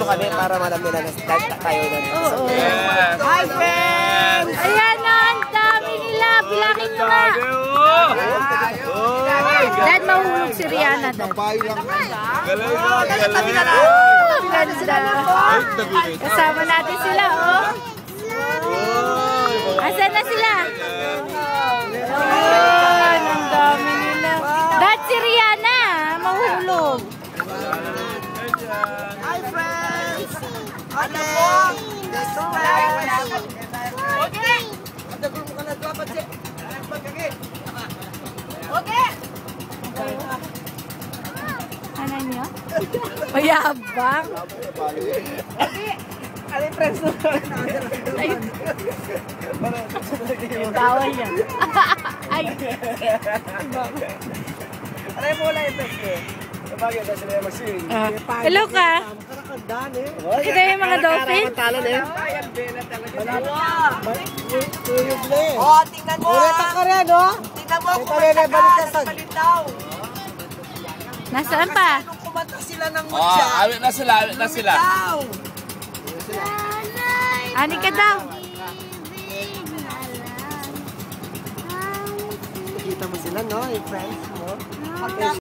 kami para malami na tayo na. Oo. Hi, friends! Ayan na, ang dami nila. Bilangin nyo nga. Dad, mahuhulog si Rihanna, Dad. Ganda. Kasama natin sila, oh. Asan na sila? Ayan, ang dami nila. Dad, si Rihanna, mahuhulog. Hi, friends! Ano po? Okay. Okay. Ano niyo? Mayabang. Ano yung friends mo? Bawal yan. Ay. Ano yung mula yung friends mo? Sabagay na sila yung mag-swing. Hello ka. Ito yung mga dolphin. Talon eh. Oh, tingnan mo. Ulitan ka rin, no? Tingnan mo kung may taga, palitaw. Nasaan pa? Nung kumanta sila ng mutya. Awit na sila, awit na sila. Palitaw. Ani ka daw. Nakita mo sila, no? Yung friends mo.